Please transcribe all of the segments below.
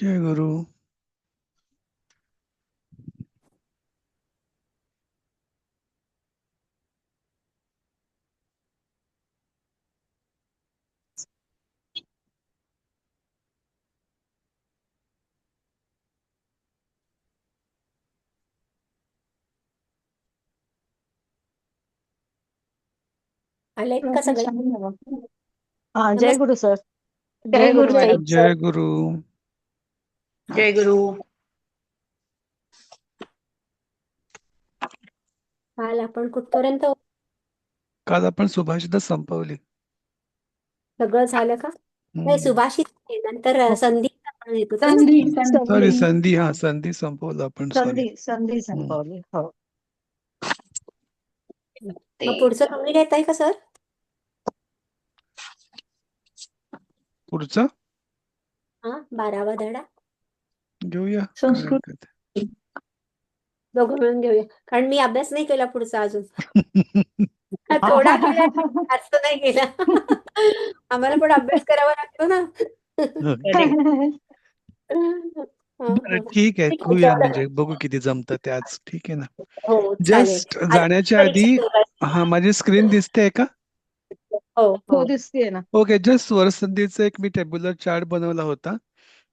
जय गुरु. आलेत का सगळे? हा, जय नमस्ते. गुरु सर. जय जय गुरु गुरु ताई. मॅडम. जय गुरु. जय गुरु. काल आपण कुठपर्यंत काल आपण सुभाषित संपवली. सगळं झालं का? नाही, सुभाषित आहे. नंतर संधी आपण घेत होतो ना. सॉरी, संधी संधी संपवलं आपण. सॉरी. संधी संपवली. हो. मग पुढचं तुम्ही घेताय का सर? पुढचं हा, 12वा धडा घेऊया. काय संस्कृत. हरकत आहे. दोघं मिळून घेऊया, कारण मी अभ्यास नाही केला पुढचा अजून. थोडा केला, जास्त नाही केला. आम्हाला पण अभ्यास करावा लागतो ना. बरं, ठीक आहे. ठीक आहे, घेऊया. तेवढं. म्हणजे बघू किती जमतं ते आज. ठीक आहे ना. हो, चालेल. जस्ट आज जाण्याच्या परीक्षा आधी सुरुवात. माझी स्क्रीन दिसते का? हो हो, हो. दिसतीये ना. ओके. जस्ट स्वरसंधीचा एक मी टेब्युलर चार्ट बनवला होता.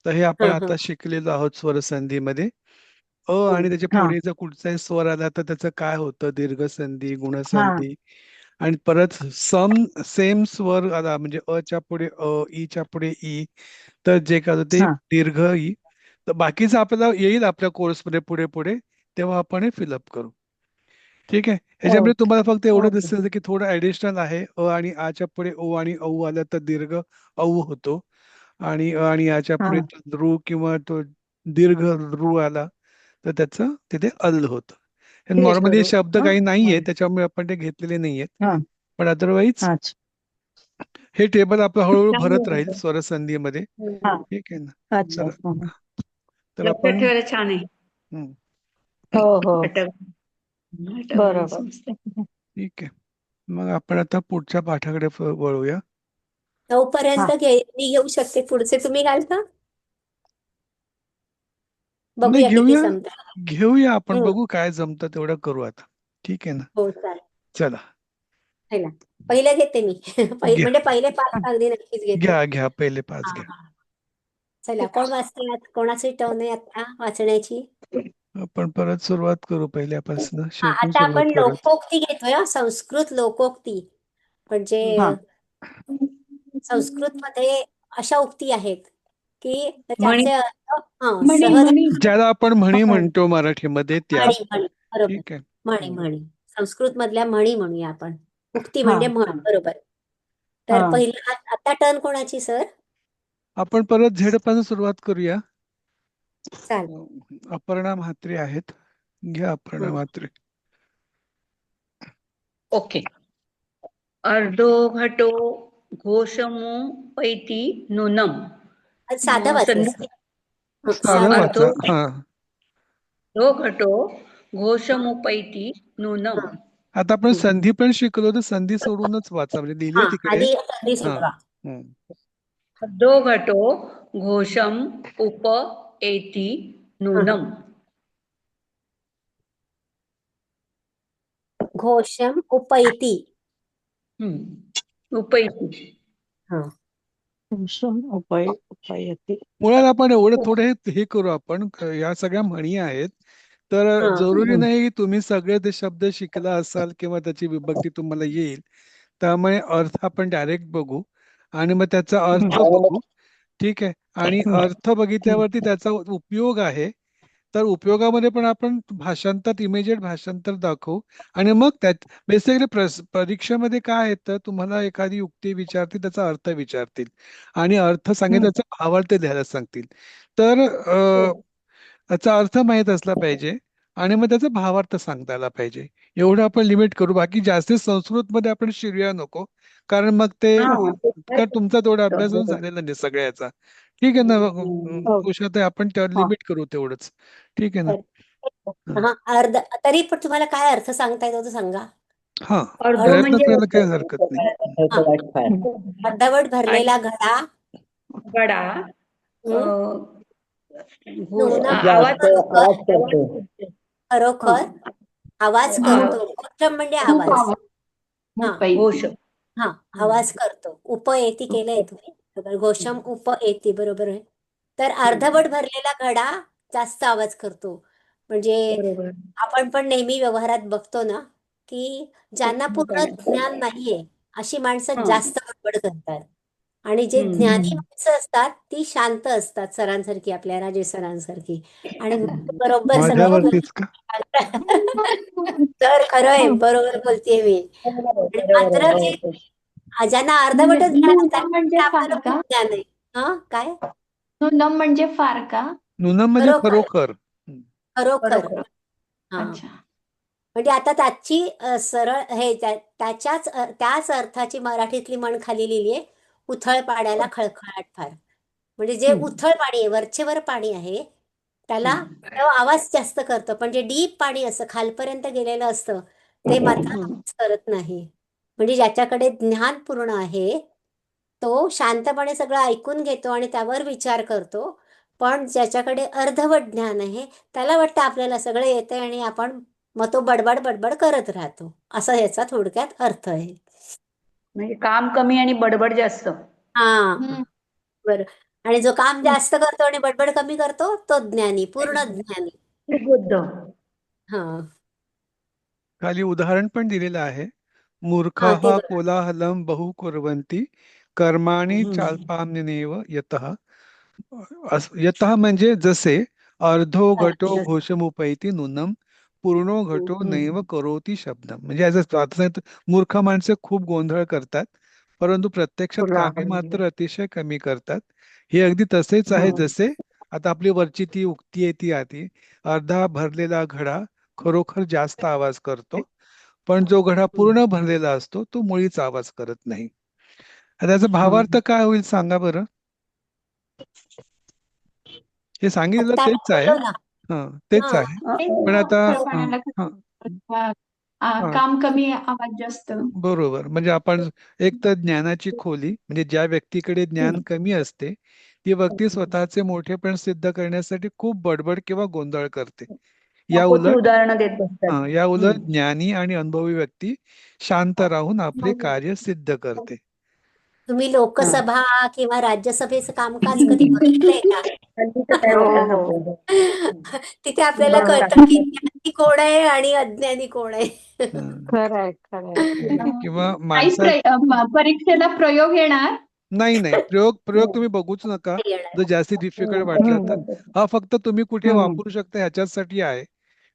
तर हे आपण आता शिकलेलो आहोत स्वरसंधीमध्ये. आणि त्याच्या हा पुढे जर कुठचाही स्वर आला तर त्याचं काय होतं, दीर्घ संधी, हा गुणसंधी. आणि परत सेम स्वर आला म्हणजे च्या पुढे ईच्या पुढे ई, तर जे काय होतं ते हा दीर्घ ई. तर बाकीचं आपल्याला येईल आपल्या कोर्समध्ये पुढे पुढे, तेव्हा आपण हे फिलअप करू. ठीक आहे. ह्याच्यामध्ये ओके तुम्हाला फक्त एवढं ओके दिसेल की थोडं ऍडिशनल आहे. आणि आच्या पुढे ओ आणि औ आलं तर दीर्घ औ होतो. आणि आणि याच्या हा पुढे रू किंवा तो दीर्घ रू आला तर त्याचं तिथे अल होतं. दीर्घ नॉर्मली रू. शब्द हा काही नाहीये त्याच्यामुळे आपण ते घेतलेले नाहीयेत. हा. पण अदरवाईज अच्छा. हे टेबल आपलं हळूहळू भरत राहील चांगलं. स्वरसंधीमध्ये. हा. ठीक आहे ना. अच्छा. तर हा. तर लक्षात आपण ठेवायला छान आहे. हम्म, हो हो, अटक बरोबर. ठीक आहे. मग आपण आता पुढच्या पाठाकडे वळूया. तोपर्यंत हा. मी घेऊ शकते, पुढचे तुम्ही घालता. नाही, बघूया किती घेऊया. जमतं. घेऊया आपण, बघू काय जमतं तेवढं करू आता. ठीक आहे ना. हो, चालेल. चला. है ना. पहिले घेते मी. घ्या म्हणजे पहिले 5 अगदी नक्कीच घेते. घ्या घ्या, पहिले 5 हा घ्या. हा. चला, कोण वाचते? कोणाची टर्न आहे आता वाचण्याची? आपण परत सुरुवात करू पहिल्यापासून, हा, शेवटून आता सुरुवात आपण करू. लोकोक्ती घेतोय हा, संस्कृत लोकोक्ती. म्हणजे हा. संस्कृत मध्ये अशा उक्ती आहेत की म्हणी त्याचे अर्थ सहज ज्याला आपण म्हणी म्हणतो मराठीमध्ये त्या. म्हणी म्हणी बरोबर. ठीक आहे. म्हणी म्हणी संस्कृत मधल्या म्हणी म्हणूया आपण. उक्ती हा म्हणजे म्हण, बरोबर. तर हा. पहिला आता टर्न कोणाची सर? आपण परत झेड पासून सुरुवात करूया. चाल. अपर्णा म्हात्रे आहेत. घ्या अपर्णा म्हात्रे. ओके. अर्धो घटो घोषमु पैती नूनम. साधं वाचायचं. साधं अर्धो वाचा. हा. घटो घोषमुपैती नूनम. आता आपण संधी पण शिकलो, तर संधी सोडूनच वाचा, म्हणजे लिहिलीये तिकडे. आधी संधी हा. सोडवा. अर्धो घटो घोषम उप एती नूनम. घोषम उपैती. उपैती. हा. उपयती. मुळात आपण एवढं थोडं हे करू आपण. या सगळ्या म्हणी आहेत, तर जरुरी नाही की तुम्ही सगळे ते शब्द शिकला असाल किंवा त्याची विभक्ती तुम्हाला येईल. त्यामुळे अर्थ आपण डायरेक्ट बघू आणि मग त्याचा अर्थ बघू. ठीक आहे. आणि अर्थ बघितल्यावरती त्याचा उपयोग आहे, तर उपयोगामध्ये पण आपण भाषांतर, इमिजिएट भाषांतर दाखवू. आणि मग त्यात बेसिकली परीक्षेमध्ये काय येतं, तुम्हाला एखादी युक्ती विचारतील, त्याचा अर्थ विचारतील आणि अर्थ सांगितलं त्याचा भावार्थ लिहायला सांगतील. तर त्याचा अर्थ माहीत असला पाहिजे आणि मग त्याचा भावार्थ सांगता आला पाहिजे. एवढं आपण लिमिट करू. बाकी जास्त संस्कृतमध्ये आपण शिरूया नको, कारण मग ते तुमचा तेवढा अभ्यास अजून झालेला नाही सगळ्याचा. ठीक आहे ना. उषाताई, आपण लिमिट करू तेवढंच. ठीक आहे ना. हा, अर्ध तरी पण तुम्हाला काय अर्थ सांगता येतो तो सांगा. हा, अर्धो प्रयत्न म्हणजे करायला काही हरकत नाही. अर्धवट भरलेला घडा. गडा नूनम आवाज खरोखर आवाज करतो. खरोखर आवाज करतो. घोषम म्हणजे खूप आवाज. आवाज हा घोष हा आवाज करतो. उपएती केलंय तुम्ही बरोबर. घोषम उपएती बरोबर आहे. तर अर्धवट भरलेला घडा जास्त आवाज करतो. म्हणजे बरोबर. आपण पण नेहमी व्यवहारात बघतो ना की ज्यांना पूर्ण ज्ञान नाहीये अशी माणसं हा. जास्त बडबड करतात. आणि जे ज्ञानी माणसं असतात ती शांत असतात, सरांसारखी, आपल्या राजेश सरांसारखी. आणि बरोबर सगळं माझ्यावरतीच का? तर खरं आहे, बरोबर बोलतेय मी. आणि मात्र जे ज्यांना अर्धवटच ज्ञान असतात नूनम म्हणजे ते फार आपल्याला का? खूप ज्ञान आहे. हा काय नूनम म्हणजे फार का? नूनम म्हणजे खरोखर खरोखर. खरोखर बरोबर. हा अच्छा. म्हणजे आता त्याची सरळ हे त्याच अर्थाची मराठीतली म्हण खाली लिहिली आहे, उथळ पाण्याला खळखळाट फार. म्हणजे जे उथळ पाणी आहे, वरचेवर पाणी आहे, त्याला तेव्हा आवाज जास्त करतं. पण जे डीप पाणी असं खालपर्यंत गेलेलं असतं ते मात्र आवाज करत नाही. म्हणजे ज्याच्याकडे ज्ञान पूर्ण आहे तो शांतपणे सगळं ऐकून घेतो आणि त्यावर विचार करतो. पण ज्याच्याकडे अर्धवट ज्ञान आहे त्याला वाटतं आपल्याला सगळं येतंय आणि आपण मग तो बडबड बडबड करत राहतो. असा याचा थोडक्यात अर्थ आहे. म्हणजे काम कमी आणि बडबड जास्त. हा बरं. आणि जो काम जास्त करतो आणि बडबड कमी करतो तो ज्ञानी, पूर्ण ज्ञानी. बुद्ध. हा खाली उदाहरण पण दिलेलं आहे. हा ते मूर्खाः बघा. कोलाहलं बहु कुर्वन्ति कर्माणि चाल्पान्यनेव यतः. यतः म्हणजे जसे, अर्धो घटो घोषमुपैति नूनम, पूर्णो घटो नैव करोति शब्दम. म्हणजे याचा अर्थ आहे, मूर्ख माणसे खूप गोंधळ करतात परंतु प्रत्यक्षात कामे मात्र अतिशय कमी करतात. हे अगदी तसेच आहे जसे आता आपली वरची ती उक्ती आहे ती आधी, अर्धा भरलेला घडा खरोखर जास्त आवाज करतो, पण जो घडा पूर्ण भरलेला असतो तो मुळीच आवाज करत नाही. त्याचा भावार्थ काय होईल सांगा बरं? हे सांगितलं आत्ता तेच आहे. बोललो ना. तेच हा आहे. पण आता पाण्याला हा, हा, काम कमी आवाज जास्त. बरोबर. म्हणजे आपण एक तर ज्ञानाची खोली, म्हणजे ज्या व्यक्तीकडे ज्ञान कमी असते ती व्यक्ती स्वतःचे मोठेपण सिद्ध करण्यासाठी खूप बडबड किंवा गोंधळ करते. या नको ती उलट उदाहरणं देत बसतात. या उलट ज्ञानी आणि अनुभवी व्यक्ती शांत राहून आपले कार्य सिद्ध करते. तुम्ही लोकसभा किंवा राज्यसभेचं कामकाज कधी बघितलंय का? हल्लीचं काय हो, वाटायला हो. नको. तिथे आपल्याला कळतं की ज्ञानी कोण आहे आणि अज्ञानी कोण आहे. हं. खरंय खरंय. किंवा काहीच परीक्षेला प्रयोग येणार. नाही प्रयोग तुम्ही बघूच नका. जर जास्ती डिफिकल्ट वाटलं तर हा फक्त तुम्ही कुठे वापरू शकता ह्याच्यासाठी आहे.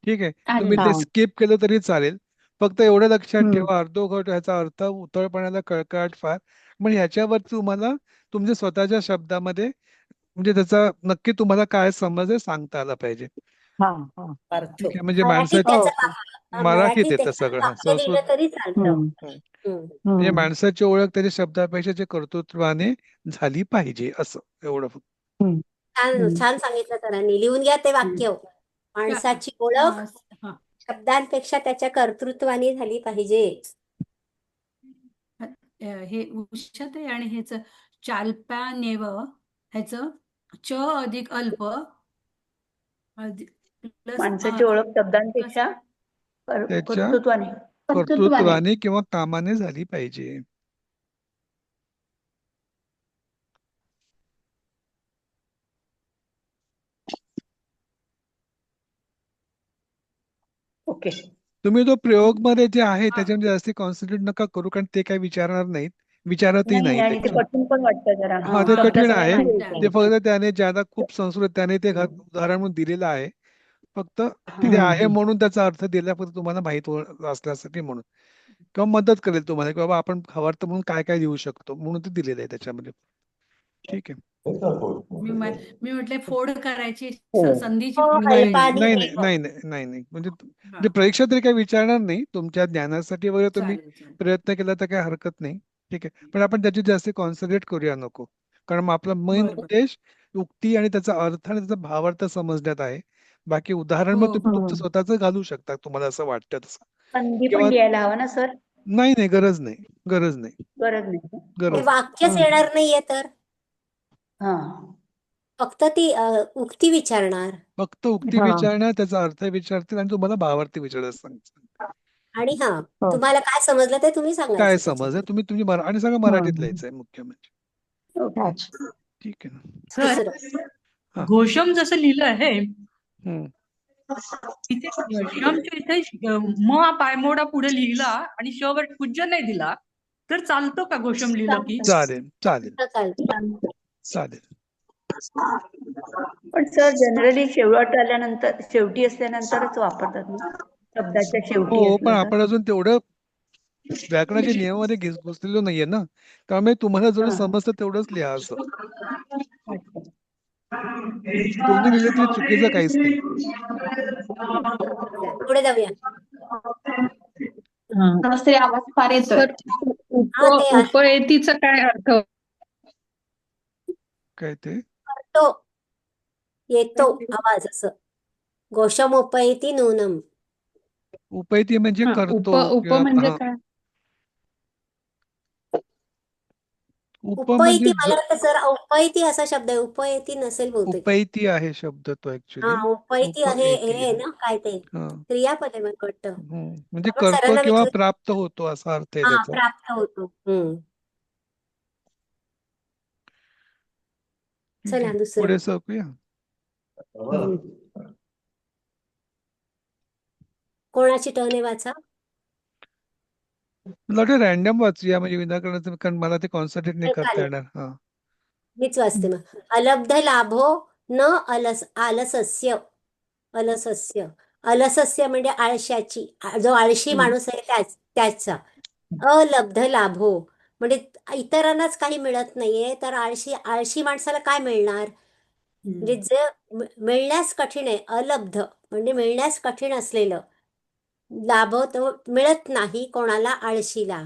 ठीक आहे, तुम्ही ते स्किप केलं तरी चालेल. फक्त एवढं लक्षात ठेवा, अर्धोघट ह्याचा अर्थ उथळपणाला कळकळाट फार. म्हणजे ह्याच्यावर तुम्हाला तुमच्या स्वतःच्या शब्दामध्ये म्हणजे त्याचा नक्की तुम्हाला काय समज सांगता आला पाहिजे. ठीक आहे, म्हणजे मराठीत माणसाची त्याचं मराठीत येतं त्याचं सगळं. वाक्य संस्कृत लिहिलं तरी चालतं. म्हणजे माणसाची ओळख त्याच्या शब्दापेक्षा त्याच्या कर्तृत्वाने झाली पाहिजे, असं एवढं फक्त. छान छान सांगितलं सरांनी. लिहून घ्या ते वाक्य. माणसाची ओळख शब्दांपेक्षा त्याच्या कर्तृत्वाने झाली पाहिजे. हे उष्णत आहे आणि ह्याच चालपानेव ह्याच च अधिक अल्प प्लस माणसाची ओळख शब्दांपेक्षा त्याच्या कर्तृत्वाने. कर्तृत्वाने किंवा कामाने झाली पाहिजे. ओके. तुम्ही तो प्रयोग मध्ये जे आहे त्याच्यामध्ये जास्ती कॉन्सन्ट्रेट नका करू, कारण ते काही विचारणार नाहीत, विचारतही नाही नाही आणि ते कठीण पण वाटतं जरा. हा ते शब्द कठीण सगळे आहे. माहिती ते फक्त त्याने ज्यादा खूप संस्कृत त्याने ते उदाहरण म्हणून दिलेलं आहे. फक्त तिथे आहे म्हणून त्याचा अर्थ दिला, फक्त तुम्हाला माहित असण्यासाठी म्हणून, किंवा मदत करेल तुम्हाला की बाबा आपण खबरदार म्हणून काय काय देऊ शकतो म्हणून ते दिलेलं आहे त्याच्यामध्ये. ठीक आहे. मी म्हटले फोड करायची संधीची हो, फोड नाही करायची. नाही नाही नाही नाही नाही नाही म्हणजे परीक्षा तरी काही विचारणार नाही, तुमच्या ज्ञानासाठी वगैरे तुम्ही चालेल. प्रयत्न केला तर काही हरकत नाही. ठीक आहे, पण आपण त्याची जास्त कॉन्सन्ट्रेट करूया नको, कारण मग आपला मेन बरोबर. उद्देश युक्ती आणि त्याचा अर्थ आणि त्याचा भावार्थ समजण्यात आहे. बाकी उदाहरण मग तुम्ही तुमचं स्वतःच घालू शकता तुम्हाला असं वाटतं तसं, संधी पण किंवा लिहायला हवा ना सर? नाही गरज नाही गरज नाही गरज नाही. ते गरज वाक्यच येणार नाहीये तर हा फक्त ती उक्ती विचारणार फक्त उक्ती हा. विचारणार, त्याचा अर्थ विचारतील आणि तुम्हाला भावार्थी विचारायला सांगतील. आणि हा हो. तुम्हाला काय समजलं ते तुम्ही काय सांगायचं समजलं त्याच्यात. तुम्ही तुम्ही आणि सगळं मराठीत लिहायचं आहे मुख्य म्हणजे. ओके. अच्छा. ठीक आहे ना. सर दुसरं हा. घोषम जसं लिहिलं आहे हम्म. तिथे शमच्या इथे म पायमोडा पुढे लिहिला आणि श वर पूज्य नाही दिला तर चालतं का घोषम लिहिलं की? चालेल चालेल तर चालतं. चालेल. पण सर जनरली शेवट आल्यानंतर शेवटी असल्यानंतरच वापरतात ना शब्दाच्या शेवटी हो, पण असलं तर. आपण अजून तेवढं व्याकरणाच्या नियमामध्ये घुसलेलो नाहीये ना, त्यामुळे तुम्हाला जेवढं हा. समजतं तेवढंच लिहा असं. अच्छा. दोन्ही लिहिले तरी चुकीचं काहीच नाही. पुढे जाऊया. कोणाचा तरी आवाज फार येतोय. सर हा ते आहे. उपयेतीचा काय अर्थ? काय ते तो येतो आवाज असं. घोषमुपैति नूनम. उपैती म्हणजे हा, करतो उप किंवा म्हणजे हा, काय? उप उपैती म्हणजे मला वाटतं सर उपैती असा शब्द आहे. उपैती नसेल बहुतेक. उपैती आहे शब्द तो ऍक्च्युली. हा उपैती आहे हे उपैती आहे ना काय ते हा. क्रियापद आहे मला वाटतं. म्हणजे आपण करतो सरांना किंवा विचारू. प्राप्त होतो असा अर्थ आहे हा त्याचा. प्राप्त होतो. ठीक चला आहे, दुसरं. पुढे सरकूया. कोणाची टर्न आहे वाचा. मला वाटतं रॅन्डम वाचूया म्हणजे विनाकारण, कारण मला ते कॉन्सन्ट्रेट नाही करता चालेल. येणार. हा. मीच वाचते मग. अलब्ध लाभो न आलसस्य. अलसस्य. अलसस्य म्हणजे आळशाची. जो आळशी माणूस आहे त्याचा. अलब्ध लाभो म्हणजे इतरांनाच काही मिळत नाहीये तर आळशी माणसाला काय मिळणार. म्हणजे जे मिळण्यास कठीण आहे. अलब्ध म्हणजे मिळण्यास कठीण असलेलं. लाभ तो मिळत नाही कोणाला, आळशीला.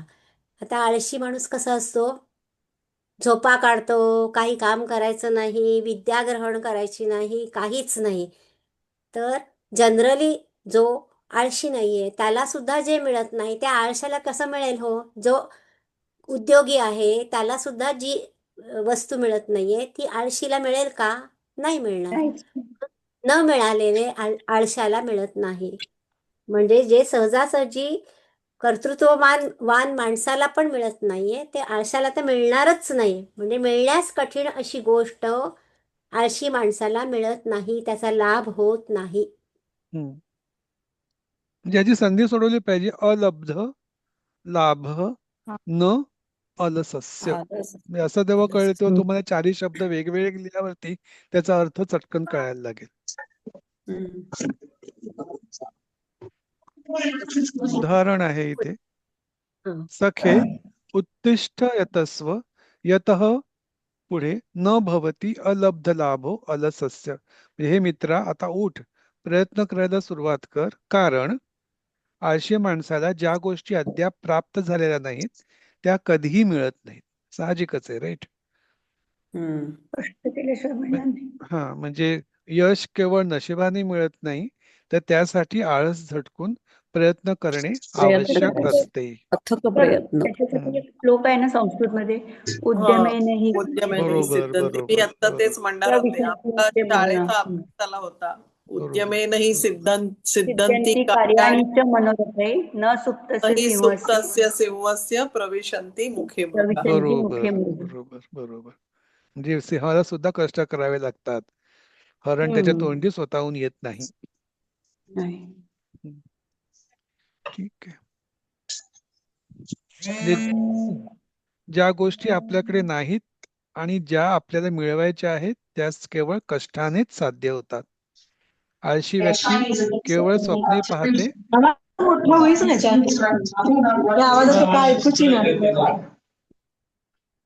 आता आळशी माणूस कसा असतो, झोपा काढतो, काही काम करायचं नाही, विद्या ग्रहण करायची नाही, काहीच नाही. तर जनरली जो आळशी नाहीये त्याला सुद्धा जे मिळत नाही त्या आळशाला कसं मिळेल हो. जो उद्योगी आहे त्याला सुद्धा जी वस्तू मिळत नाहीये ती आळशीला मिळेल का. नाही मिळणार. काहीच. न मिळालेले आळशाला मिळत नाही. म्हणजे जे सहजासहजी कर्तृत्ववान माणसाला पण मिळत नाहीये ते आळशाला तर मिळणारच नाही. म्हणजे मिळण्यास कठीण अशी गोष्ट आळशी माणसाला मिळत नाही, त्याचा लाभ होत नाही. म्हणजे याची संधी सोडवली पाहिजे. अलब्ध लाभ न अलसस्य. म्हणजे असं तेव्हा कळेल तेव्हा तुम्हाला चारही शब्द वेगवेगळे लिहिल्यावरती त्याचा अर्थ चटकन कळायला लागेल. उदाहरण आहे इथे. हं. सखे उत्तिष्ठ यतस्व यतः पुढे न भवती अलब्ध लाभो अलसस्य. म्हणजे हे मित्रा आता उठ, प्रयत्न करायला सुरुवात कर, कारण आळशी माणसाला ज्या गोष्टी अद्याप प्राप्त झालेल्या नाहीत त्या कधीही मिळत नाहीत. साहजिकच आहे, राईट. कष्ट केल्याशिवाय मिळणार नाही. हा, म्हणजे यश केवळ नशिबाने मिळत नाही तर त्यासाठी आळस झटकून प्रयत्न करणे आवश्यक असते. अथक प्रयत्न. त्याच्यासाठी एक श्लोक आहे ना संस्कृतमध्ये, उद्यमेनहि उद्यमेनहि बरोबर सिद्धन्ति. मी बरोबर आता तेच बरोबर म्हणणार त्या होते. विषयातून आपला ते बोलणं. शाळेचा अभ्यासाला होता उद्यमेनहि सिद्धन्ति सिद्ध्यन्ति कार्याणि कार्याणीच मनोरथे न सुप्तस्य नहि सिंहस्य सुप्तस्य सिंहस्य प्रविशन्ति मुखे मृगा. प्रविशन्ति बरोबर मुखे मृग. बरोबर बरोबर. म्हणजे सिंहाला सुद्धा कष्ट करावे लागतात. हरण त्याच्या तोंडी स्वतःहून येत नाही. नाही. ठीक आहे. म्हणजे ज्या गोष्टी आपल्याकडे नाहीत आणि ज्या आपल्याला मिळवायच्या आहेत त्याच केवळ कष्टानेच साध्य होतात. आळशी व्यक्ती केवळ स्वप्ने पाहते.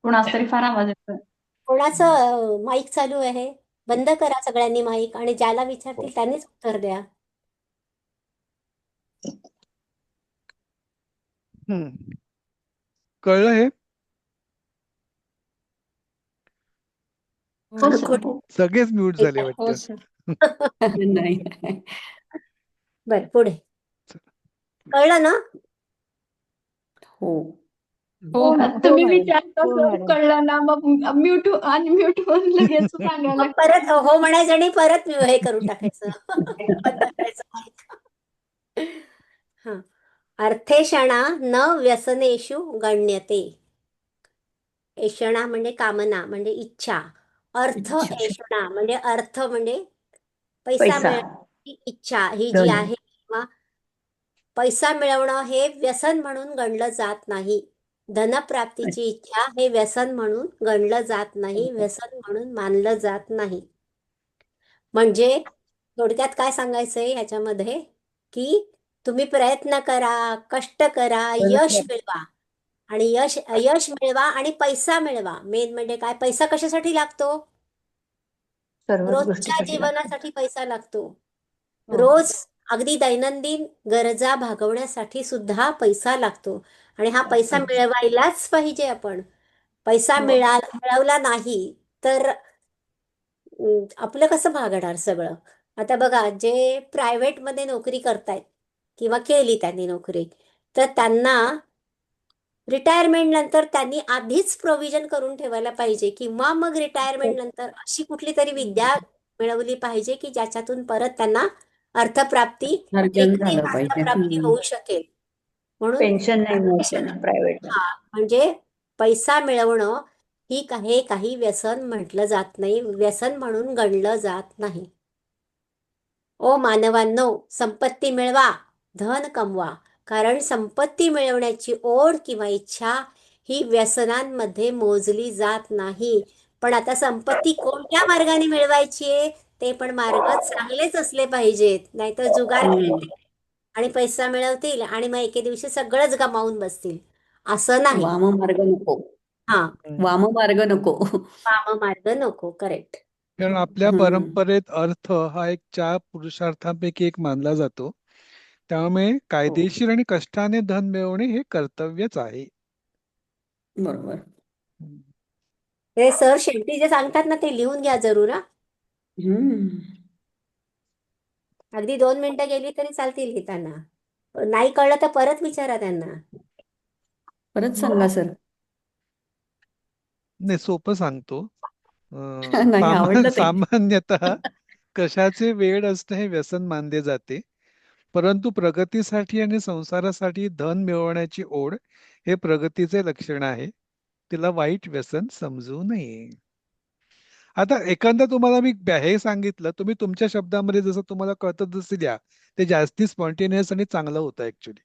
कोणाचा तरी फार आवाज येतोय. कोणाचं माईक चालू आहे. बंद करा सगळ्यांनी माईक आणि ज्याला विचारतील त्यांनीच उत्तर द्या. कळलं हे? हो सर. सगळेच म्यूट झाले वाटतं. नाही. बर पुढे कळलं ना. हो. हो हो तुम्ही मॅडम. विचारता हो सर मॅडम. कळलं ना मग म्यूट अनम्यूट होऊन लगेच सांगायला मग परत हो म्हणायचं आणि परत हे करून टाकायचं बंद करायचं mic. हा. अर्थेषणा न व्यसनेषु गण्यते. एषणा म्हणजे कामना म्हणजे इच्छा. अर्थ इच्छा. एषणा म्हणजे अर्थ म्हणजे पैसा पैसा मिळवण्याची इच्छा ही जी धन. आहे किंवा पैसा मिळवणं हे व्यसन म्हणून गणलं जात नाही. धनप्राप्तीची इच्छा हे व्यसन म्हणून गणलं जात नाही, व्यसन म्हणून मानलं जात नाही. म्हणजे थोडक्यात काय सांगायचंय ह्याच्यामध्ये की तुम्ही प्रयत्न करा, कष्ट करा, यश मिळवा आणि यश मिळवा आणि पैसा मिळवा. मेन म्हणजे काय, पैसा कशासाठी लागतो? सर्वच रोजच्या गोष्टीसाठी लागतं. जीवनासाठी पैसा लागतो. हो. रोज अगदी दैनंदिन गरजा भागवण्यासाठी सुद्धा पैसा लागतो आणि हा पैसा मिळवायलाच पाहिजे आपण. पैसा हो. मिळवला नाही तर आपलं कसं भागणार सगळं? आता बघा, जे प्रायव्हेटमध्ये नोकरी करतायत किंवा केली त्यांनी नोकरी, तर त्यांना रिटायरमेंट नंतर त्यांनी आधीच प्रोव्हिजन करून ठेवायला पाहिजे किंवा मग रिटायरमेंट नंतर अशी कुठली तरी विद्या मिळवली पाहिजे की ज्याच्यातून परत त्यांना अर्थप्राप्ती, अर्जन एकटी झालं पाहिजे. अर्थप्राप्ती होऊ शकेल. म्हणून पेन्शन नाही मिळत त्यांना प्रायव्हेट. हा, म्हणजे पैसा मिळवणं हे काही व्यसन म्हटलं जात नाही, व्यसन म्हणून गणलं जात नाही. ओ मानवांनो, संपत्ती मिळवा, धन कमवा, कारण संपत्ती मिळवण्याची ओढ किंवा इच्छा ही व्यसनांमध्ये मोजली जात नाही. पण आता संपत्ती कोणत्या मार्गाने मिळवायची आहे ते पण मार्ग चांगलेच असले पाहिजेत, नाहीतर जुगार खेळतील आणि पैसा मिळवतील आणि मग एके दिवशी सगळंच गमावून बसतील. असं नाही. वाममार्ग नको. हा, वाममार्ग नको. वाममार्ग नको. करेक्ट. कारण आपल्या परंपरेत अर्थ हा एक 4 पुरुषार्थांपैकी एक मानला जातो. त्यामुळे कायदेशीर आणि कष्टाने धन मिळवणे हे कर्तव्यच आहे. बरोबर. ते सर शेवटी जे सांगतात ना ते लिहून घ्या जरूर. हा, अगदी 2 मिनिटं गेली तरी चालतील लिहिताना. नाही कळलं तर परत विचारा त्यांना. परत सांगा सर. नाही, सोपं सांगतो. नाही आवडलं ते. सामान्यतः कशाचे वेड असणे हे व्यसन मानले जाते, परंतु प्रगतीसाठी आणि संसारासाठी धन मिळवण्याची ओढ हे प्रगतीचे लक्षण आहे. तिला वाईट व्यसन समजू नये. आता एखादा तुम्हाला मी हे सांगितलं, तुम्ही तुमच्या शब्दामध्ये जसं तुम्हाला कळतं तसं द्या. ते जास्ती स्पॉन्टेनियस आणि चांगलं होतं ऍक्च्युली.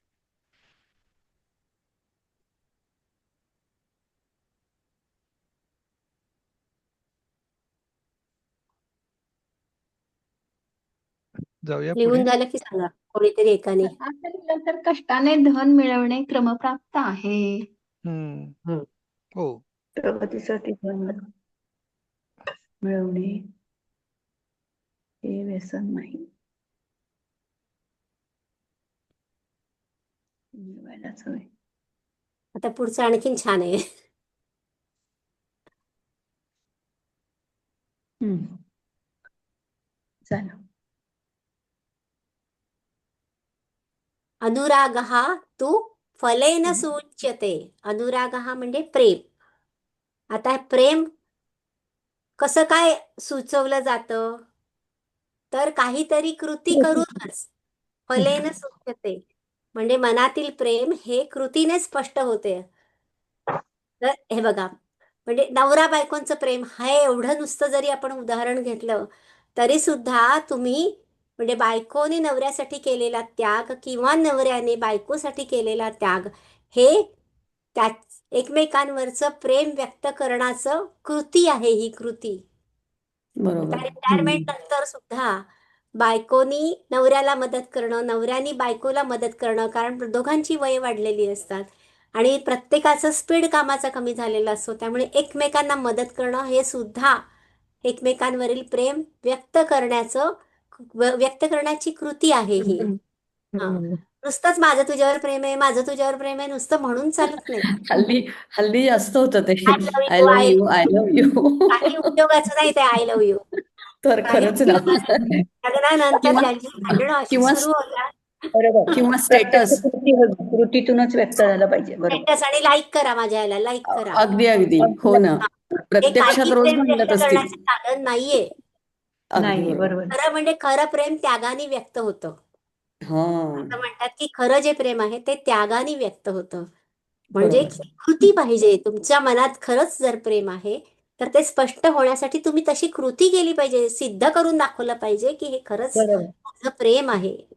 जाऊया पुढे. लिहून झालं की सांगा कोणीतरी एकाने. असं लिहिलं तर कष्टाने धन मिळवणे क्रमप्राप्त आहे. हो. प्रगतीसाठी धन मिळवणे हे व्यसन नाही. मिळवायलाच हवे. आता पुढचं आणखीन छान आहे. चला. अनुरागः तु फलेन सूच्यते. अनुरागः म्हणजे प्रेम. आता प्रेम कसं काय सुचवलं जातं? तर काहीतरी कृती करूनच. फलेन सूच्यते म्हणजे मनातील प्रेम हे कृतीने स्पष्ट होते. तर हे बघा, म्हणजे नवरा बायकोंचं प्रेम हे एवढं नुसतं जरी आपण उदाहरण घेतलं तरी सुद्धा तुम्ही म्हणजे बायकोने नवऱ्यासाठी केलेला त्याग किंवा नवऱ्याने बायकोसाठी केलेला त्याग हे त्या एकमेकांवरचं प्रेम व्यक्त करण्याचं कृती आहे. ही कृती बरोबर. रिटायरमेंट नंतर सुद्धा बायकोनी नवऱ्याला मदत करणं, नवऱ्यानी बायकोला मदत करणं, कारण दोघांची वय वाढलेली असतात आणि प्रत्येकाचं स्पीड कामाचा कमी झालेला असतो. त्यामुळे एकमेकांना मदत करणं हे सुद्धा एकमेकांवरील प्रेम व्यक्त करण्याची कृती आहे ही. हा, नुसतंच माझं तुझ्यावर प्रेम आहे, माझं तुझ्यावर प्रेम आहे नुसतं म्हणून चालत नाही. हल्ली जास्त होतं ते. I love I you, love I you, I love you. काही उपयोगाचं नाही ते आय लव्ह यू. तर काही खरंच ना. उपयोगाचं नाही. लग्नानंतर किंवा ज्यांची भांडणं अशी किंवा सुरू होतात बरोबर. किंवा प्रत्यक्ष स्टेटस. कृतीतूनच व्यक्त झालं पाहिजे. बरोबर. स्टेटस आणि लाईक करा, माझ्या याला लाईक करा. अगदी अगदी हो ना. हे प्रत्यक्षात काही रोज प्रेम भांडत व्यक्त असतील. करण्याचे साधन नाहीये. अगदी नाही, बरोबर. बरोबर. खरं म्हणजे खरं प्रेम त्यागाने व्यक्त होतं. हा असं म्हणतात की खरं जे प्रेम आहे ते त्यागाने व्यक्त होतं. म्हणजे बरोबर. कृती पाहिजे. तुमच्या मनात खरंच जर प्रेम आहे तर ते स्पष्ट होण्यासाठी तुम्ही तशी कृती केली पाहिजे, सिद्ध करून दाखवलं पाहिजे की हे खरंच बरोबर. माझं प्रेम आहे.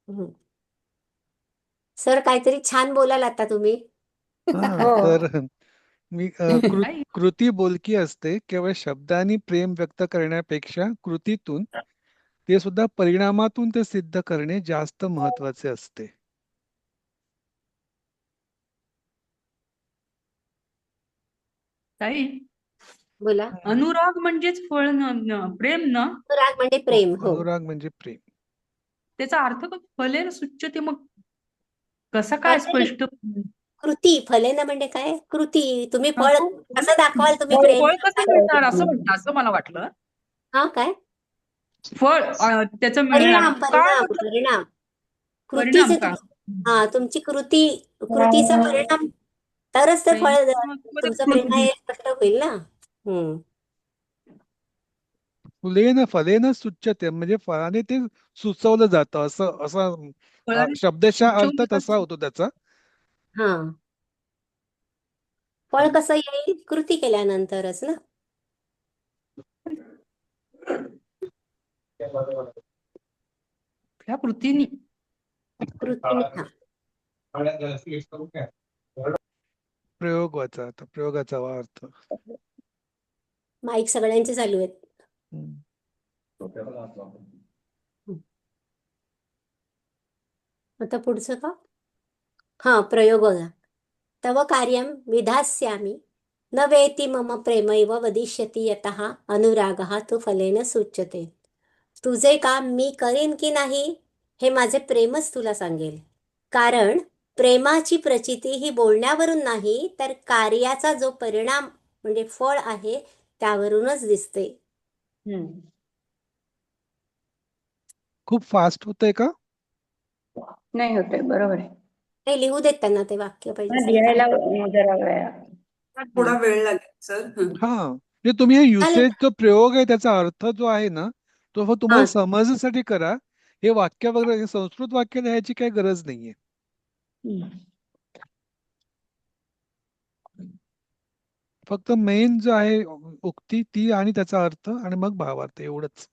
हं. सर काहीतरी छान बोलाल आता तुम्ही. हा हो. तर मी काही कृती बोलकी असते. केवळ शब्दांनी प्रेम व्यक्त करण्यापेक्षा कृतीतून, ते सुद्धा परिणामातून ते सिद्ध करणे जास्त महत्वाचे असते. काही बोला. अनुराग म्हणजेच फळ प्रेम ना. अनुराग म्हणजे हो, प्रेम. हो. अनुराग म्हणजे प्रेम. त्याचा अर्थ फलेर सुच्यते, मग कसा काय स्पष्ट? कृती फलेन म्हणजे काय? कृती. तुम्ही हा, फळ तो कसं दाखवाल तुम्ही फळ- प्रेम फळ कसं करताय? मिळणार असं म्हणतं, असं मला वाटलं. हा काय? फळ त्याचं मिळणार परिणाम काय परिणाम म्हटलं? परिणाम. परिणाम कृतीचे का? हा तुमची कृतीचा परिणाम, तरच ते फळ प्रेमामध्ये तुमचं प्रेम आहे हे स्पष्ट होईल ना. हम्म. फलेन सुच्यते म्हणजे फळाने ते सुचवलं जातं, असं असं फळाने शब्दशः अर्थ सुचवलं तसा होतो त्याचा. हा. फळ कसं येईल? कृती केल्यानंतरच ना. त्या कृतीने. कृतीने. हा. प्रयोगाचा अर्थ. माईक सगळ्यांचे चालू आहेत. हम्म. आता पुढचं का? हा, प्रयोग बघा. तव कार्यं विधास्यामि न वेति मम प्रेमैव वदिष्यति यतः अनुरागः तु फलेन सूच्यते. तुझे काम मी करीन की नाही हे माझे प्रेमच तुला सांगेल. कारण प्रेमाची प्रचिती ही बोलण्यावरून नाही, तर कार्याचा जो परिणाम म्हणजे फळ आहे त्यावरूनच दिसते. हम्म. खूप फास्ट होतंय का? नाही होते. बरोबर आहे. ते लिहू देत त्यांना, ते वाक्य पाहिजे हा, असेल तर. लिहायला जरा वेळ. थोडा वेळ लागेल सर. हा, म्हणजे तुम्ही हे चालेल. युसेज जो प्रयोग आहे त्याचा अर्थ जो आहे ना, तो फक्त तुम्हाला हा. समजण्यासाठी करा. हे वाक्य वगैरे हे संस्कृत वाक्य लिहायची काही गरज नाहीये. हम्म. फक्त मेन जो आहे उक्ती ती आणि त्याचा अर्थ आणि मग भावार्थ एवढंच.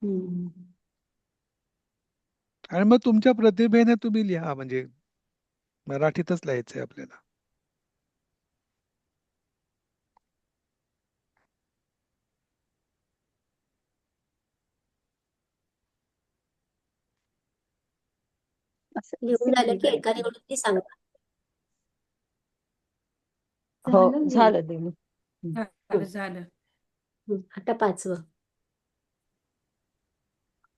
हम्म. आणि मग तुमच्या प्रतिभेने तुम्ही लिहा, म्हणजे मराठीतच लिहायचंय आपल्याला. लिहून झालं की एका निवडीत सांगा. हो झालं देऊ. झालं. आता 5वं.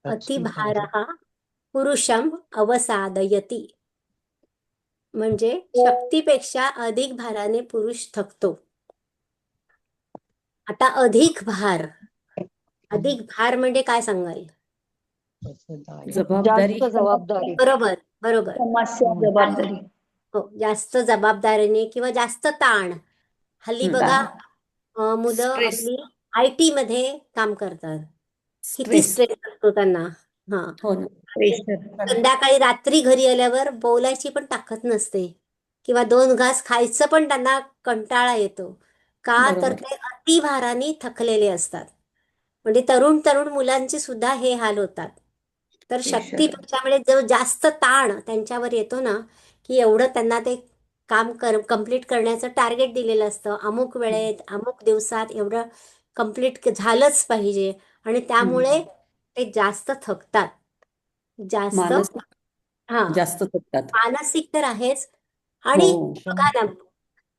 अतिभारः पुरुषम अवसादयती. म्हणजे शक्तीपेक्षा अधिक भाराने पुरुष थकतो. आता अधिक भार म्हणजे काय सांगाल? जबाबदारी. जास्त जबाबदारी. बरोबर बरोबर. समस्या, जबाबदारी. हो, जास्त जबाबदारीने किंवा जास्त ताण. हल्ली बघा मुलं स्ट्रेस. आपली IT मध्ये काम करतात. किती स्ट्रेस. स्ट्रेस असतो त्यांना. हा. हो ना. प्रेशर. संध्याकाळी रात्री घरी आल्यावर बोलायची पण ताकद नसते किंवा 2 घास खायचं पण त्यांना कंटाळा येतो. का तर बरोबर. ते अतिभाराने थकलेले असतात. म्हणजे तरुण मुलांचे सुद्धा हे हाल होतात. तर शक्तीपेक्षा म्हणजे जो जास्त ताण त्यांच्यावर येतो ना, की एवढं त्यांना ते काम कंप्लीट करण्याचं टार्गेट दिलेलं असतं. अमुक वेळेत अमुक दिवसात एवढं कंप्लीट झालंच पाहिजे आणि त्यामुळे ते जास्त थकतात. जास्त मानसिक हा, जास्त थकतात. मानसिक तर आहेच. हो. आणि बघा ना,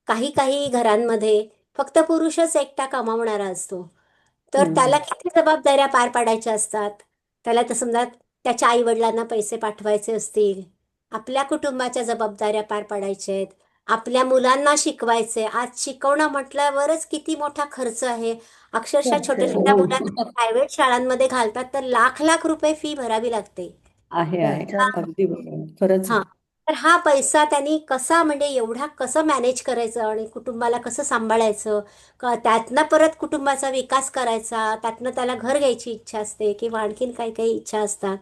काही घरांमध्ये फक्त पुरुषच एकटा कमावणारा असतो. तर त्याला किती जबाबदाऱ्या पार पाडायच्या असतात. त्याला तर समजा त्याच्या आई वडिलांना पैसे पाठवायचे असतील, आपल्या कुटुंबाच्या जबाबदाऱ्या पार पाडायच्या आहेत, आपल्या मुलांना शिकवायचंय. आज शिकवणं म्हटल्यावरच किती मोठा खर्च आहे. अक्षरशः छोट्या छोट्या हो. मुलांना प्रायव्हेट शाळांमध्ये घालतात तर लाख लाख रुपये फी भरावी लागते. आहे अगदी बरोबर, खरंच हा आहे. तर हा पैसा त्यांनी कसा म्हणजे एवढा कसं मॅनेज करायचं आणि कुटुंबाला कसं सांभाळायचं, त्यातनं परत कुटुंबाचा विकास करायचा, त्यातनं त्याला घर घ्यायची इच्छा असते किंवा आणखीन काही काही इच्छा असतात.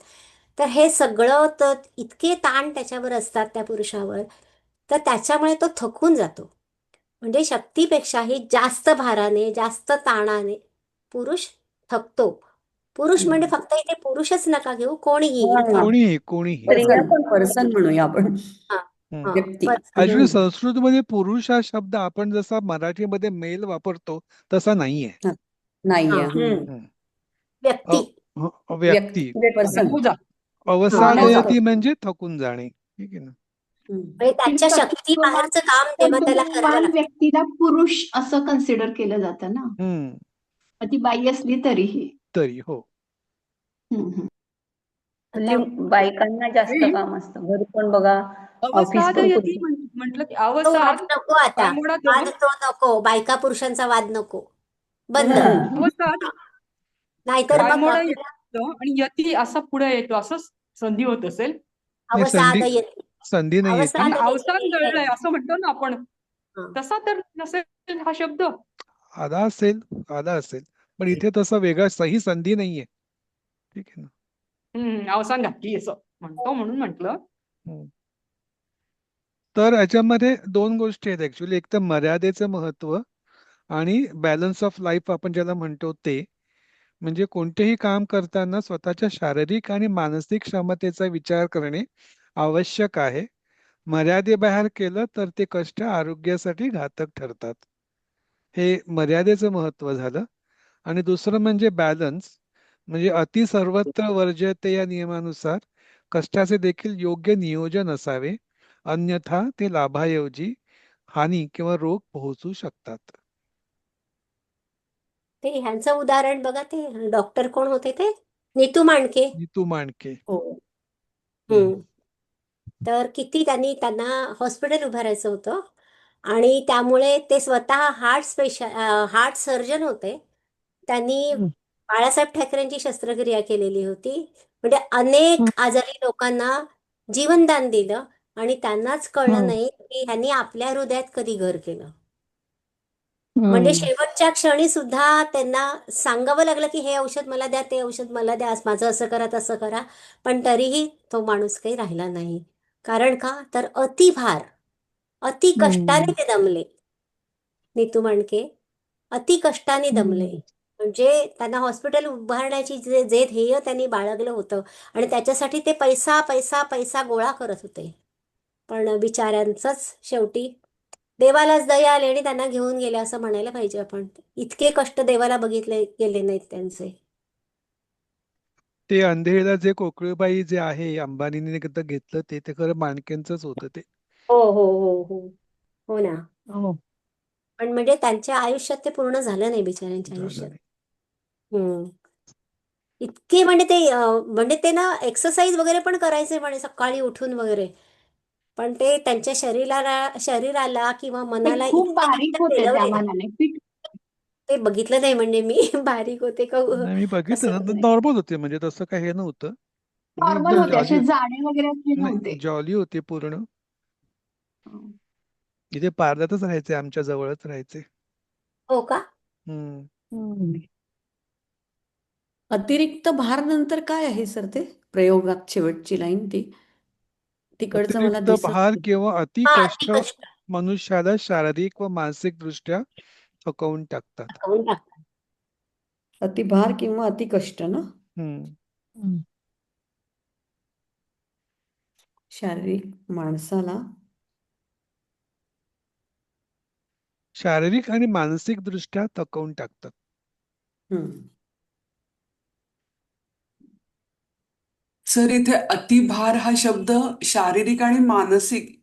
तर हे सगळं तर इतके ताण त्याच्यावर असतात त्या पुरुषावर, तर त्याच्यामुळे तो थकून जातो. म्हणजे शक्तीपेक्षाही जास्त भाराने, जास्त ताणाने पुरुष थकतो. पुरुष म्हणजे फक्त इथे पुरुषच नका घेऊ, कोणीही हा. कोणीही स्त्रिया पण पर्सन म्हणूया आपण, हा हा व्यक्ती. ऍक्च्युली संस्कृतमध्ये पुरुष हा शब्द आपण जसा मराठीमध्ये मेल वापरतो तसा नाहीये. नाहीये. हा. हम्म. व्यक्ती व्यक्ती पर्सन. नवजात. अवसादयती म्हणजे थकून जाणे. ठीक आहे ना. म्हणजे त्याच्या शक्ती बाहेरचं काम तेव्हा त्याला करावं तत्ववान लागतं. व्यक्तीला पुरुष असं कन्सिडर केलं जातं ना, हम्म. ती बाई असली तरीही. तरी हो. हम्म. हल्ली बायकांना जास्त काम असतं. घरी पण बघा, ऑफिस अवसाद पण यती म्हटलं की तो वाद अवसाद नको आता, पायमोडा वाद धरून तो नको, बायका पुरुषांचा वाद नको, बंद. अवसाद नाहीतर मग पायमोडा आपल्याला येतो आणि यती असा पुढे येतो, असं संधी होत असेल. नाही, अवसाद येते. संधी नाही येते. अवसाद अवसान येते. जळलंय असं म्हणतो ना आपण, हा. तसा तर नसेल हा शब्द. आला असेल पण इथे तसं वेगळा सही संधी नाहीये. ठीक आहे ना. अवसान घातली असं म्हणतो म्हणून म्हटलं. हम्म. तर याच्यामध्ये दोन गोष्टी आहेत ऍक्च्युली. एक तर मर्यादेचं महत्व आणि बॅलन्स ऑफ लाईफ आपण ज्याला म्हणतो ते. म्हणजे कोणतेही काम करताना स्वतःच्या शारीरिक आणि मानसिक क्षमतेचा विचार करणे आवश्यक आहे. मर्यादेबाहेर केलं तर ते कष्ट आरोग्यासाठी घातक ठरतात. हे मर्यादेचं महत्व झालं. आणि दुसरं म्हणजे बॅलन्स, म्हणजे अति सर्वत्र वर्ज्यते या नियमानुसार कष्टाचे देखील योग्य नियोजन असावे, अन्यथा ते लाभाऐवजी हानी किंवा रोग पोहोचू शकतात. ते ह्यांचं उदाहरण बघा, ते डॉक्टर कोण होते ते, नीतू मांडके. नीतू मांडके. हम्म. तर किती त्यांना हॉस्पिटल उभारायचं होतं आणि त्यामुळे ते स्वतः हार्ट सर्जन होते. त्यांनी बाळासाहेब ठाकरेंची शस्त्रक्रिया केलेली होती. म्हणजे अनेक आजारी लोकांना जीवनदान दिलं आणि त्यांनाच कळलं नाही की ह्यांनी आपल्या हृदयात कधी घर केलं. म्हणजे शेवटच्या क्षणी सुद्धा त्यांना सांगावं लागलं की हे औषध मला द्या, ते औषध मला द्या, माझं असं करा, तसं करा. पण तरीही तो माणूस काही राहिला नाही. कारण का, तर अति कष्टाने ते दमले. नीतू मांडके अति कष्टाने दमले. म्हणजे त्यांना हॉस्पिटल उभारण्याची जे ध्येय त्यांनी बाळगलं होतं आणि त्याच्यासाठी ते पैसा पैसा पैसा गोळा करत होते. पण बिचाऱ्यांचंच शेवटी देवालाच दया आली आणि त्यांना घेऊन गेले असं म्हणायला पाहिजे आपण. इतके कष्ट देवाला बघितले गेले नाहीत त्यांचे. ते अंधेरीला जे कोकळूबाई जे आहे अंबानीने घेतलं ते खरं मांडकेंचंच होतं ते. हो हो हो हो हो ना. पण म्हणजे त्यांच्या आयुष्यात ते पूर्ण झालं नाही बिचाऱ्यांच्या झालं आयुष्यात. नाही. हम्म. इतके म्हणजे ते ना एक्सरसाइज वगैरे पण करायचे म्हणे सकाळी उठून वगैरे. पण ते त्यांच्या शरीराला किंवा ते मनाला खूप इतकं बारीक होते त्या मानाने, फिट ते बघितलं नाही म्हणजे मी बारीक होते का नाही, मी बघितलं कसं. ना, नॉर्मल होते म्हणजे तसं काही हे नव्हतं. म्हणजे नॉर्मल एकदम होते, जॉली असे होते. जाणे वगैरे असले नव्हते. नाही, जॉली होते पूर्ण. इथे पार्ल्यातच राहायचे, आमच्या जवळच राहायचे. हो का. हम्म. अतिरिक्त भार नंतर काय आहे सर ते प्रयोगात शेवटची लाईन ती, तिकडचं मला अतिरिक्त दिसत भार नाही. किंवा अति हा कष्ट अति कष्ट मनुष्याला शारीरिक व मानसिक दृष्ट्या थकवून टाकतात. खाऊन टाकतात. अतिभार किंवा अति कष्ट ना. हम्म. शारीरिक माणसाला शारीरिक आणि मानसिक दृष्ट्या थकवून टाकतात. सर इथे अतिभार हा शब्द शारीरिक आणि मानसिक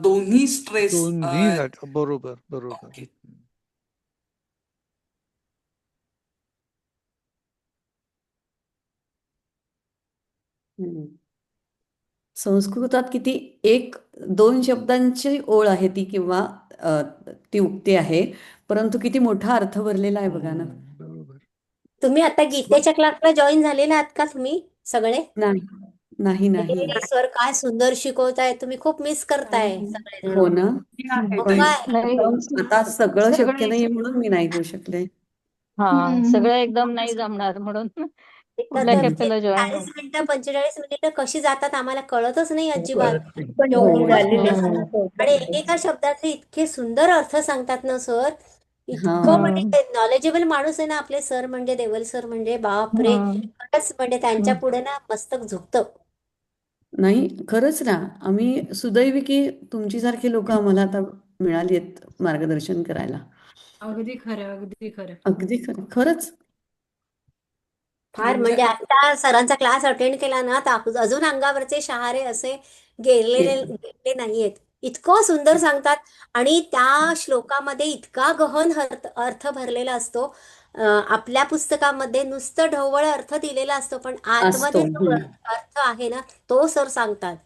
दोन्ही स्ट्रेस. दोन्ही बरोबर बरोबर. ओके. संस्कृतात किती एक 2 शब्दांची ओळ आहे ती किंवा ती उक्ती आहे, परंतु किती मोठा अर्थ भरलेला आहे बघा ना. बरोबर. तुम्ही आता गीतेच्या क्लासला जॉईन झालेला आहात का तुम्ही सगळे? नाही नाही नाही. सर काय सुंदर शिकवताय, तुम्ही खूप मिस करताय सगळेजण. हो ना. मग पण काय नाही आता सगळं शक्य सगळे नाही म्हणून मी नाही घेऊ शकले. सगळं एकदम नाही जमणार म्हणून कुठल्या तर ते कॅफेला जॉईन 40 मिनिटं 45 मिनिटं कशी जातात आम्हाला कळतच नाही अजिबात. पण हो. मूड आलेले एवढं आणि एकेका शब्दाचे इतके सुंदर अर्थ सांगतात ना सर, इतकं हा. म्हणजे नॉलेजेबल माणूस आहे ना आपले सर, म्हणजे देवल सर, म्हणजे बाप रे, खरंच म्हणजे त्यांच्या पुढे ना मस्तक झुकतं. नाही खरंच ना, आम्ही सुदैवी की तुमच्यासारखी लोक आम्हाला आता मिळाली आहेत मार्गदर्शन करायला. अगदी खरं, अगदी खरं. अगदी खरं, खरंच. फार म्हणजे आता सरांचा क्लास अटेंड केला ना तर अजून अंगावरचे शहारे असे गेलेले नाहीयेत. इतकं सुंदर सांगतात आणि त्या श्लोकामध्ये इतका गहन अर्थ भरलेला असतो. आपल्या पुस्तकामध्ये नुसतं ढोवळ अर्थ दिलेला असतो, पण आतमध्ये जो अर्थ आहे ना तो सर सांगतात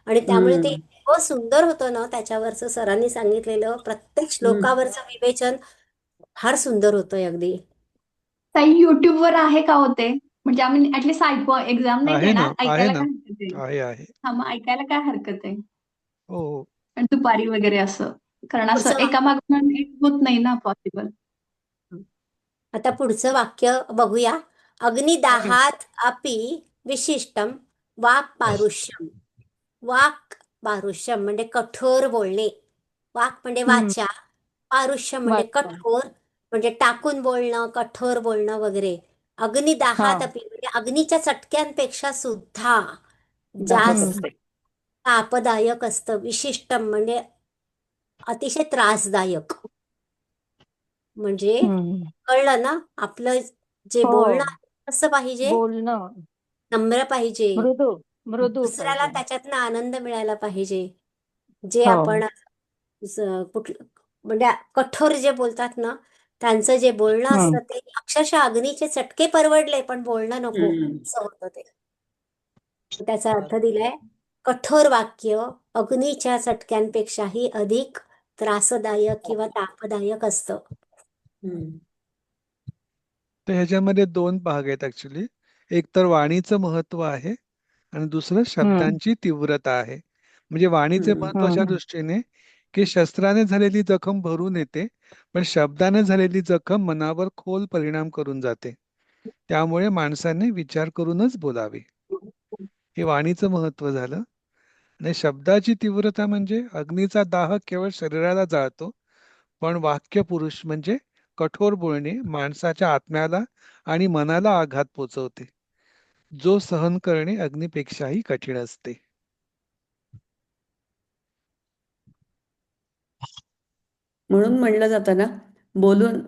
आणि त्यामुळे ते इतकं सुंदर होतं ना, त्याच्यावरचं सरांनी सांगितलेलं प्रत्येक श्लोकावरचं विवेचन फार सुंदर होतं अगदी. ताई युट्यूबवर आहे का होते? म्हणजे आम्ही ऍटलीस्ट ऐकू, एक्झाम नाही आहे ना, देणार, आहे ऐकायला ना, काय हरकत आहे? आहे. हा, मग ऐकायला काय हरकत आहे? हो हो. आणि दुपारी वगैरे असं, कारण असं पुढचं एका मागून एक होत नाही ना पॉसिबल. आता पुढचं वाक्य बघूया. अग्निदाहात अपि विशिष्टम वाक् पारुष्यम. वाक् पारुष्यम म्हणजे कठोर बोलणे. वाक् म्हणजे वाचा, पारुष्यम म्हणजे कठोर, म्हणजे टाकून बोलणं, कठोर बोलणं वगैरे. अग्निदाहात अपि म्हणजे अग्नीच्या चटक्यांपेक्षा सुद्धा जास्त तापदायक असतं. विशिष्टम म्हणजे अतिशय त्रासदायक. म्हणजे कळलं ना, आपलं जे बोलणं आहे कसं पाहिजे, बोलणं नम्र पाहिजे, मृदू दुसऱ्याला पाहिजे. त्याच्यातनं आनंद मिळायला पाहिजे. जे हो. आपण कुठलं म्हणजे कठोर जे बोलतात ना, त्यांचं जे बोलणं असतं ते अक्षरशः अग्नीचे चटके परवडले पण बोलणं नको असं होतं ते. त्याचा अर्थ दिलाय, कठोर वाक्य अग्नीच्या चटक्यांपेक्षाही अधिक त्रासदायक किंवा तापदायक असतं. तर ह्याच्यामध्ये 2 भाग आहेत ऍक्च्युली. एक तर वाणीचं महत्व आहे आणि दुसरं शब्दांची तीव्रता आहे. म्हणजे वाणीचे महत्व अशा दृष्टीने की शस्त्राने झालेली जखम भरून येते, पण शब्दाने झालेली जखम मनावर खोल परिणाम करून जाते. त्यामुळे माणसाने विचार करूनच बोलावे. हे वाणीचं महत्व झालं. आणि शब्दाची तीव्रता म्हणजे अग्नीचा दाह केवळ शरीराला जाळतो, पण वाक्य पुरुष म्हणजे कठोर बोलणे माणसाच्या आत्म्याला आणि मनाला आघात पोचवते, जो सहन करणे अग्नीपेक्षाही कठीण असते. म्हणून म्हणलं जातं ना, बोलून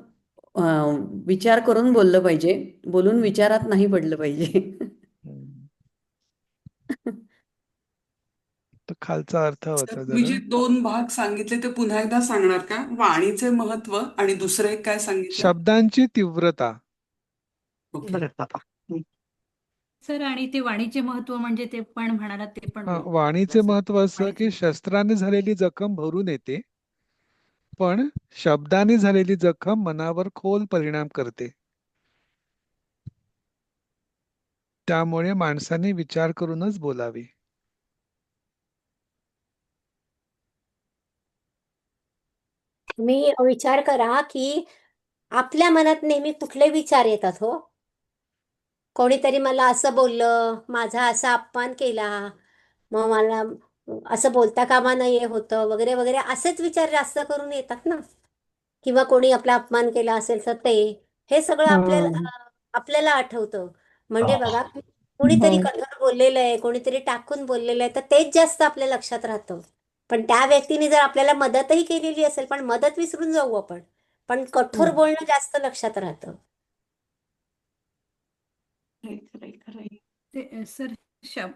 विचार करून बोललं पाहिजे, बोलून विचारात नाही पडलं पाहिजे. तो खालचा अर्थ होता मी जे जरा. 2 भाग सांगितले ते पुन्हा एकदा सांगणार का? वाणीचे महत्व आणि दुसरं एक काय सांगितलं? शब्दांची तीव्रता. ओके. सर आणि ते वाणीचे महत्व म्हणजे ते पण म्हणाला, ते पण वाणीचे महत्व असं की शस्त्राने झालेली जखम भरून येते, पण शब्दाने झालेली जखम मनावर खोल परिणाम करते. त्यामुळे माणसाने विचार करूनच बोलावे. तुम्ही विचार करा की आपल्या मनात नेहमी कुठले विचार येतात हो? कोणीतरी मला असं बोललं, माझा असा अपमान केला, मग मला असं बोलता कामा नये होतं वगैरे वगैरे, असेच विचार जास्त करून येतात ना. किंवा कोणी आपला अपमान केला असेल तर ते, हे सगळं आपल्याला आठवतं. म्हणजे बघा, कोणीतरी कठोर बोललेलं आहे, कोणीतरी टाकून बोललेलं आहे, तर तेच जास्त आपल्या लक्षात राहतं. पण त्या व्यक्तीने जर आपल्याला मदतही केलेली असेल, पण मदत विसरून जाऊ आपण, पण कठोर बोलणं जास्त लक्षात राहतं. ते सर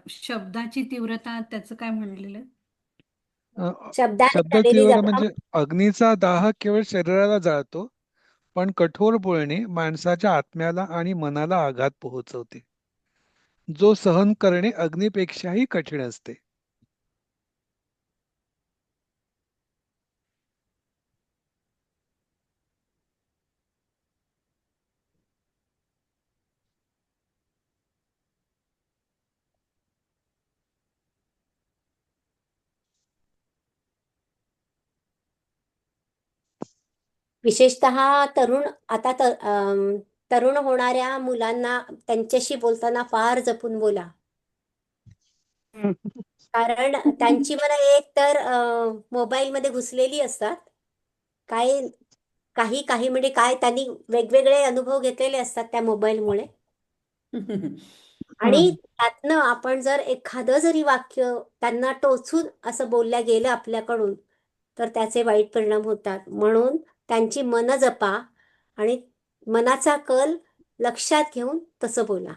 शब्दाची तीव्रता त्याचं काय म्हणलेलं? शब्दाने शब्द झालेली तीव्र जखम म्हणजे अग्नीचा दाह केवळ शरीराला जाळतो, पण कठोर बोलणे माणसाच्या आत्म्याला आणि मनाला आघात पोहोचवते, जो सहन करणे अग्नीपेक्षाही कठीण असते. विशेषतः तरुण होणाऱ्या मुलांना त्यांच्याशी बोलताना फार जपून बोला. कारण त्यांची मनं एक तर मोबाईलमध्ये घुसलेली असतात. काय काही म्हणजे काय त्यांनी वेगवेगळे अनुभव घेतलेले असतात त्या मोबाईलमुळे. आणि त्यातनं आपण जर एखादं जरी वाक्य त्यांना टोचून असं बोलल्या गेलं आपल्याकडून, तर त्याचे वाईट परिणाम होतात. म्हणून त्यांची मनं जपा आणि मनाचा कल लक्षात घेऊन तसं बोला.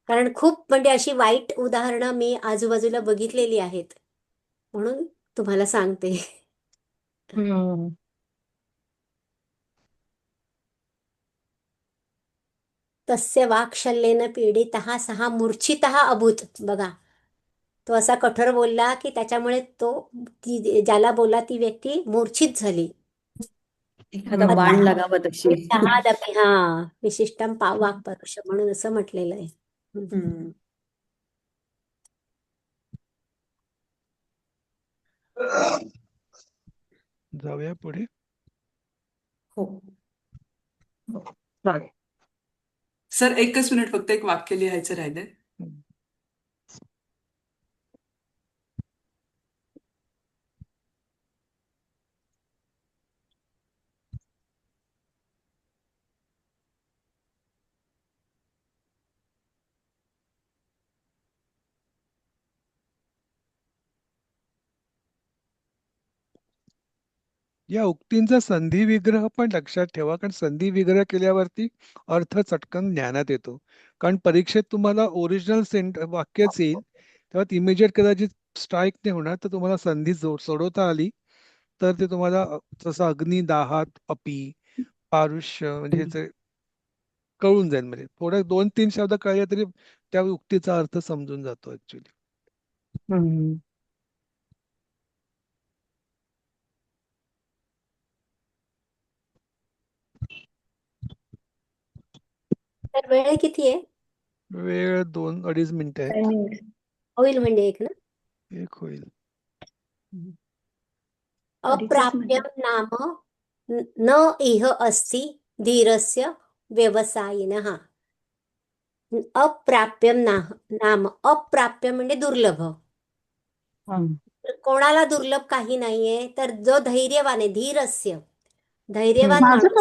कारण खूप म्हणजे अशी वाईट उदाहरणं मी आजूबाजूला बघितलेली आहेत. म्हणून तुम्हाला सांगते. तस्य वाक्शल्येन पीडितः सहा मूर्छितः अभूत. बघा, तो असा कठोर बोलला की त्याच्यामुळे ज्याला बोलला ती व्यक्ती मूर्छित झाली. एखादा बाण लागावा तशी. हा विशिष्टम वाक्परुष म्हणून असं म्हटलेलं आहे. जाऊया पुढे. हो. सर एकच मिनिट, फक्त एक वाक्य लिहायचं राहिलंय. या उक्तींचा संधी विग्रह पण लक्षात ठेवा, कारण संधी विग्रह केल्यावरती अर्थ चटकन ज्ञानात येतो. कारण परीक्षेत तुम्हाला ओरिजिनल वाक्यच येईल, तेव्हा इमिजिएट कदाचित स्ट्राईक नाही होणार. तर तुम्हाला संधी सोडवता आली तर ते तुम्हाला जसं अग्नी दाहात अपी, पारुष्य म्हणजे ह्याचे कळून जाईल. म्हणजे थोडं 2-3 शब्द कळले तरी त्या उक्तीचा अर्थ समजून जातो ऍक्च्युली. तर वेळ किती आहे? वेळ 2-2.5 मिनिटं आहेत. टायमिंग होईल म्हणजे एक ना. एक होईल. अप्राप्यम नाम न इह अस्ति धीरस्य व्यवसायिनः. अप्राप्यम नाम, अप्राप्य म्हणजे दुर्लभ. कोणाला दुर्लभ काही नाहीये, तर जो धैर्यवान आहे, धीरस्य धैर्यवान माणूस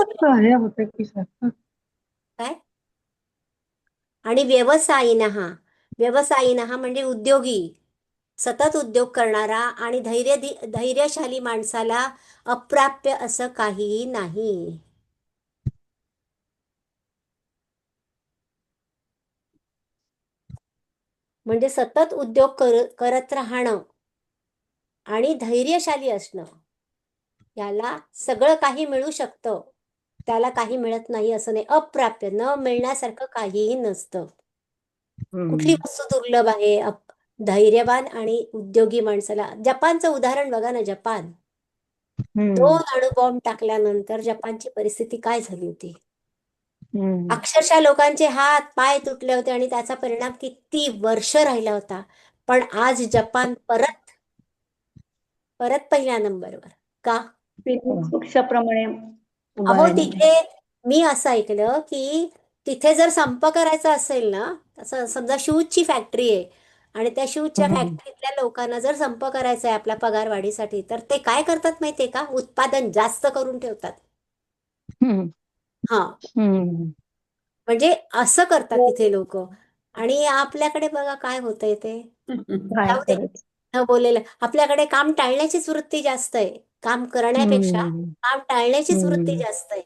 काय. आणि व्यवसायिनः म्हणजे उद्योगी, सतत उद्योग करणारा आणि धैर्यशाली माणसाला अप्राप्य असं काहीही नाही. म्हणजे सतत उद्योग करत राहणं आणि धैर्यशाली असणं, याला सगळं काही मिळू शकतं, त्याला काही मिळत नाही असं नाही. अप्राप्य, न मिळण्यासारखं काहीही नसतं. कुठली वस्तू दुर्लभ आहे? धैर्यवान आणि उद्योगी माणसाला. जपानचं उदाहरण बघा ना. जपान 2 अणुबॉम्ब टाकल्यानंतर जपानची परिस्थिती काय झाली होती? अक्षरशः लोकांचे हात पाय तुटले होते आणि त्याचा परिणाम किती वर्ष राहिला होता. पण आज जपान परत पहिल्या नंबरवर का? वृक्षाप्रमाणे अहो, तिथे मी असं ऐकलं की तिथे जर संप करायचा असेल ना, असं समजा शूजची फॅक्टरी आहे आणि त्या शूजच्या फॅक्टरीतल्या लोकांना जर संप करायचा आहे आपल्या पगारवाढीसाठी, तर ते काय करतात माहितीये का? उत्पादन जास्त करून ठेवतात. हा, म्हणजे असं करतात तिथे लोक. आणि आपल्याकडे बघा काय होतंय ते. जाऊ दे, न बोललेलं. आपल्याकडे काम टाळण्याचीच वृत्ती जास्त आहे, काम करण्यापेक्षा काम टाळण्याचीच वृत्ती जास्त आहे.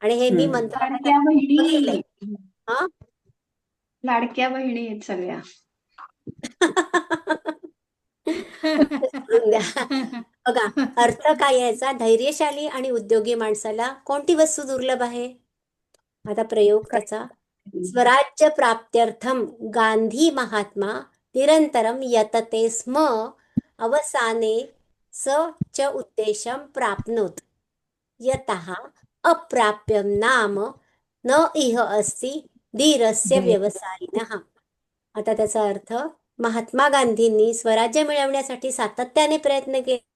आणि हे मी लाडक्या बहिणी बघितलंय. हा लाडक्या बहिणी आहेत सगळ्या. सोडून द्या. बघा, अर्थ काय याचा? धैर्यशाली आणि उद्योगी माणसाला कोणती वस्तू दुर्लभ आहे? आता प्रयोग त्याचा. स्वराज्य प्राप्त्यर्थम गांधी महात्मा निरंतरम यतते स्म अवसाने स च उद्देशम प्राप्नोत यतः अप्राप्यम नाम न इह अस्ति धीरस्य व्यवसायिनः. आता त्याचा अर्थ, महात्मा गांधींनी स्वराज्य मिळवण्यासाठी सातत्याने प्रयत्न केले.